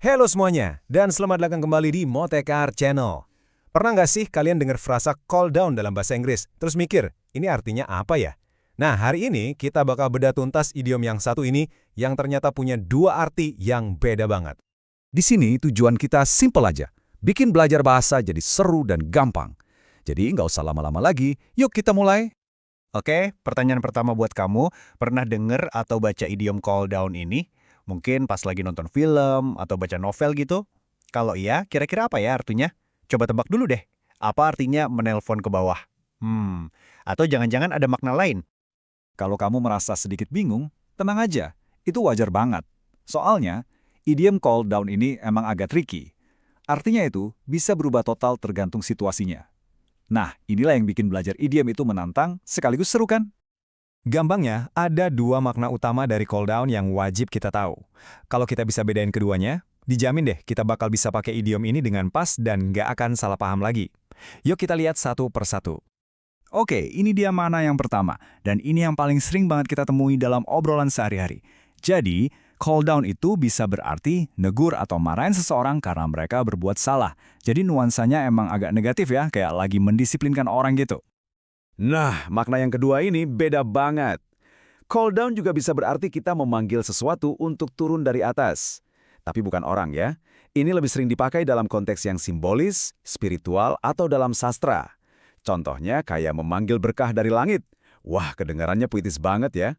Halo semuanya, dan selamat datang kembali di Motekar Channel. Pernah nggak sih kalian dengar frasa call down dalam bahasa Inggris, terus mikir, ini artinya apa ya? Nah, hari ini kita bakal bedah tuntas idiom yang satu ini yang ternyata punya dua arti yang beda banget. Di sini tujuan kita simpel aja, bikin belajar bahasa jadi seru dan gampang. Jadi nggak usah lama-lama lagi, yuk kita mulai. Oke, pertanyaan pertama buat kamu, pernah denger atau baca idiom call down ini? Mungkin pas lagi nonton film atau baca novel gitu? Kalau iya, kira-kira apa ya artinya? Coba tebak dulu deh. Apa artinya menelpon ke bawah? Atau jangan-jangan ada makna lain? Kalau kamu merasa sedikit bingung, tenang aja, itu wajar banget. Soalnya, idiom call down ini emang agak tricky. Artinya itu bisa berubah total tergantung situasinya. Nah, inilah yang bikin belajar idiom itu menantang sekaligus seru kan? Gampangnya, ada dua makna utama dari call down yang wajib kita tahu. Kalau kita bisa bedain keduanya, dijamin deh kita bakal bisa pakai idiom ini dengan pas dan nggak akan salah paham lagi. Yuk kita lihat satu persatu. Oke, ini dia makna yang pertama, dan ini yang paling sering banget kita temui dalam obrolan sehari-hari. Jadi, call down itu bisa berarti negur atau marahin seseorang karena mereka berbuat salah. Jadi nuansanya emang agak negatif ya, kayak lagi mendisiplinkan orang gitu. Nah, makna yang kedua ini beda banget. Call down juga bisa berarti kita memanggil sesuatu untuk turun dari atas. Tapi bukan orang ya. Ini lebih sering dipakai dalam konteks yang simbolis, spiritual, atau dalam sastra. Contohnya kayak memanggil berkah dari langit. Wah, kedengarannya puitis banget ya.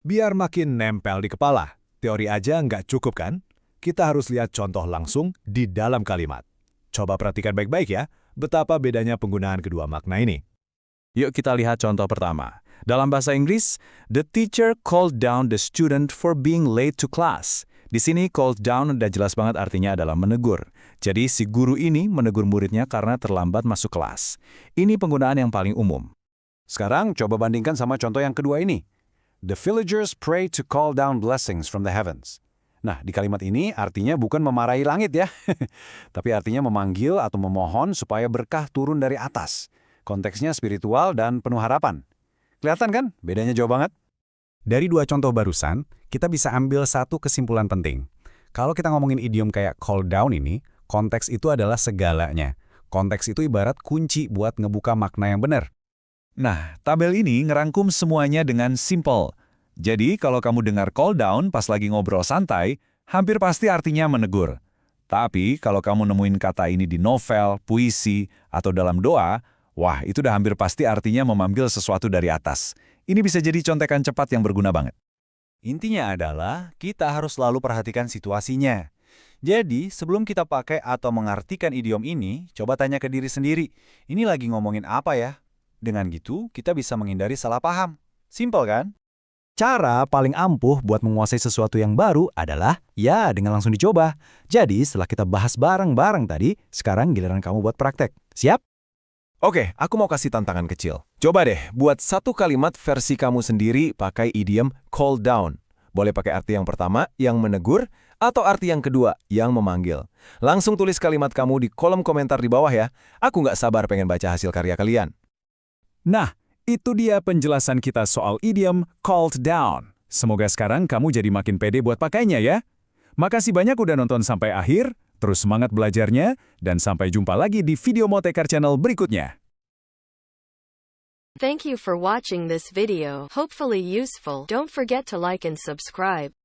Biar makin nempel di kepala, teori aja nggak cukup kan? Kita harus lihat contoh langsung di dalam kalimat. Coba perhatikan baik-baik ya, betapa bedanya penggunaan kedua makna ini. Yuk kita lihat contoh pertama. Dalam bahasa Inggris, the teacher called down the student for being late to class. Di sini called down udah jelas banget artinya adalah menegur. Jadi si guru ini menegur muridnya karena terlambat masuk kelas. Ini penggunaan yang paling umum. Sekarang coba bandingkan sama contoh yang kedua ini. The villagers pray to call down blessings from the heavens. Nah, di kalimat ini artinya bukan memarahi langit ya. Tapi artinya memanggil atau memohon supaya berkah turun dari atas. Konteksnya spiritual dan penuh harapan. Kelihatan kan? Bedanya jauh banget. Dari dua contoh barusan, kita bisa ambil satu kesimpulan penting. Kalau kita ngomongin idiom kayak call down ini, konteks itu adalah segalanya. Konteks itu ibarat kunci buat ngebuka makna yang benar. Nah, tabel ini ngerangkum semuanya dengan simple. Jadi kalau kamu dengar call down pas lagi ngobrol santai, hampir pasti artinya menegur. Tapi kalau kamu nemuin kata ini di novel, puisi, atau dalam doa, wah, itu udah hampir pasti artinya memanggil sesuatu dari atas. Ini bisa jadi contekan cepat yang berguna banget. Intinya adalah kita harus selalu perhatikan situasinya. Jadi, sebelum kita pakai atau mengartikan idiom ini, coba tanya ke diri sendiri, ini lagi ngomongin apa ya? Dengan gitu, kita bisa menghindari salah paham. Simpel kan? Cara paling ampuh buat menguasai sesuatu yang baru adalah, ya dengan langsung dicoba. Jadi setelah kita bahas bareng-bareng tadi, sekarang giliran kamu buat praktek. Siap? Oke, aku mau kasih tantangan kecil. Coba deh, buat satu kalimat versi kamu sendiri pakai idiom call down. Boleh pakai arti yang pertama, yang menegur, atau arti yang kedua, yang memanggil. Langsung tulis kalimat kamu di kolom komentar di bawah ya. Aku nggak sabar pengen baca hasil karya kalian. Nah, itu dia penjelasan kita soal idiom called down. Semoga sekarang kamu jadi makin pede buat pakainya ya. Makasih banyak udah nonton sampai akhir. Terus semangat belajarnya, dan sampai jumpa lagi di video Motekar Channel berikutnya. Thank you for watching this video. Hopefully useful. Don't forget to like and subscribe.